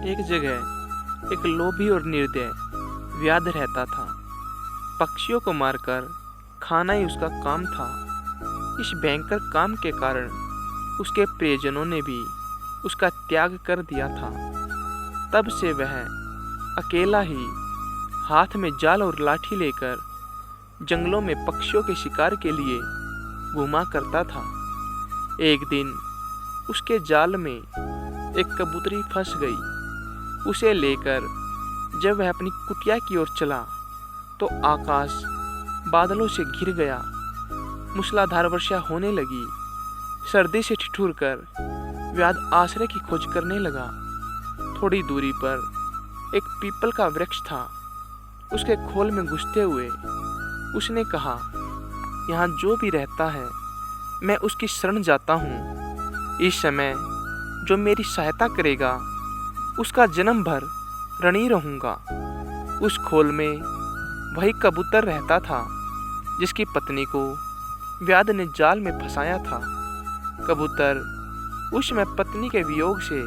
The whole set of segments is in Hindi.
एक जगह एक लोभी और निर्दय व्याध रहता था। पक्षियों को मारकर खाना ही उसका काम था। इस भयंकर काम के कारण उसके प्रियजनों ने भी उसका त्याग कर दिया था। तब से वह अकेला ही हाथ में जाल और लाठी लेकर जंगलों में पक्षियों के शिकार के लिए घूमा करता था। एक दिन उसके जाल में एक कबूतरी फंस गई। उसे लेकर जब वह अपनी कुटिया की ओर चला तो आकाश बादलों से घिर गया। मूसलाधार वर्षा होने लगी। सर्दी से ठिठुरकर व्याध आश्रय की खोज करने लगा। थोड़ी दूरी पर एक पीपल का वृक्ष था। उसके खोल में घुसते हुए उसने कहा, यहाँ जो भी रहता है मैं उसकी शरण जाता हूँ। इस समय जो मेरी सहायता करेगा उसका जन्म भर ऋणी रहूँगा। उस खोल में वही कबूतर रहता था जिसकी पत्नी को व्याध ने जाल में फंसाया था। कबूतर उस समय पत्नी के वियोग से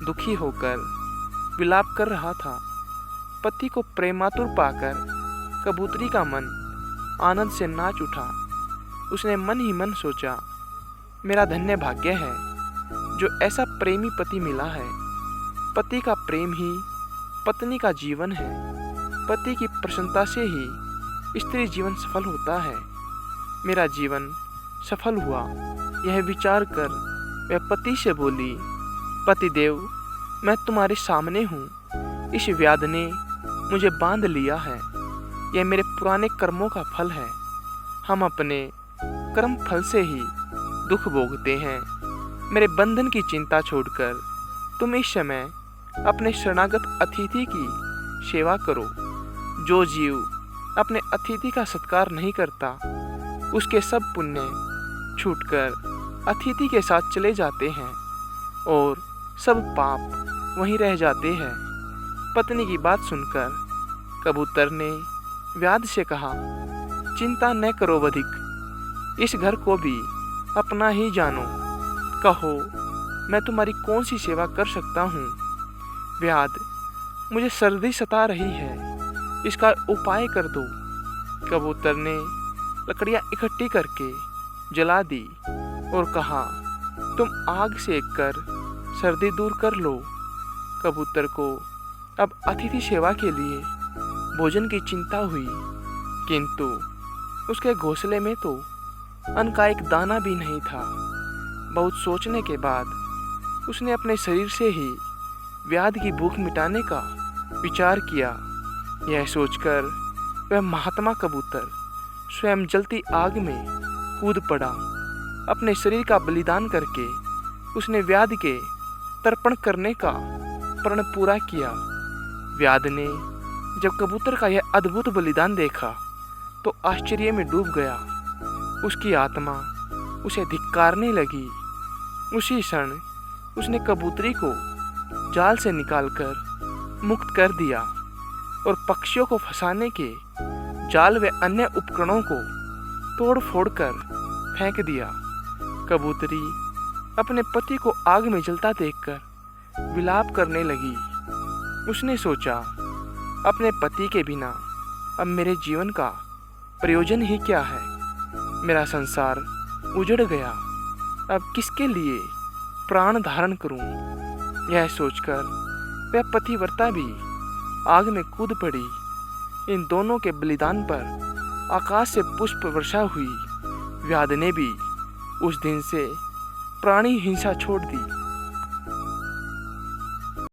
दुखी होकर विलाप कर रहा था। पति को प्रेमातुर पाकर कबूतरी का मन आनंद से नाच उठा। उसने मन ही मन सोचा, मेरा धन्य भाग्य है जो ऐसा प्रेमी पति मिला है। पति का प्रेम ही पत्नी का जीवन है। पति की प्रसन्नता से ही स्त्री जीवन सफल होता है। मेरा जीवन सफल हुआ। यह विचार कर वह पति से बोली, पतिदेव, मैं तुम्हारे सामने हूँ। इस व्याध ने मुझे बांध लिया है। यह मेरे पुराने कर्मों का फल है। हम अपने कर्म फल से ही दुख भोगते हैं। मेरे बंधन की चिंता छोड़कर तुम इस समय अपने शरणागत अतिथि की सेवा करो। जो जीव अपने अतिथि का सत्कार नहीं करता उसके सब पुण्य छूटकर अतिथि के साथ चले जाते हैं और सब पाप वहीं रह जाते हैं। पत्नी की बात सुनकर कबूतर ने व्याध से कहा, चिंता न करो वधिक, इस घर को भी अपना ही जानो। कहो, मैं तुम्हारी कौन सी सेवा कर सकता हूँ। व्याध, मुझे सर्दी सता रही है, इसका उपाय कर दो। कबूतर ने लकड़ियाँ इकट्ठी करके जला दी और कहा, तुम आग सेक कर सर्दी दूर कर लो। कबूतर को अब अतिथि सेवा के लिए भोजन की चिंता हुई, किंतु उसके घोंसले में तो अन्न का एक दाना भी नहीं था। बहुत सोचने के बाद उसने अपने शरीर से ही व्याध की भूख मिटाने का विचार किया। यह सोचकर वह महात्मा कबूतर स्वयं जलती आग में कूद पड़ा। अपने शरीर का बलिदान करके उसने व्याध के तर्पण करने का प्रण पूरा किया। व्याध ने जब कबूतर का यह अद्भुत बलिदान देखा तो आश्चर्य में डूब गया। उसकी आत्मा उसे धिक्कारने लगी। उसी क्षण उसने कबूतरी को जाल से निकालकर मुक्त कर दिया और पक्षियों को फंसाने के जाल व अन्य उपकरणों को तोड़ फोड़ कर फेंक दिया। कबूतरी अपने पति को आग में जलता देखकर विलाप करने लगी। उसने सोचा, अपने पति के बिना अब मेरे जीवन का प्रयोजन ही क्या है। मेरा संसार उजड़ गया। अब किसके लिए प्राण धारण करूं। यह सोचकर वह पतिव्रता भी आग में कूद पड़ी। इन दोनों के बलिदान पर आकाश से पुष्प वर्षा हुई। व्याध ने भी उस दिन से प्राणी हिंसा छोड़ दी।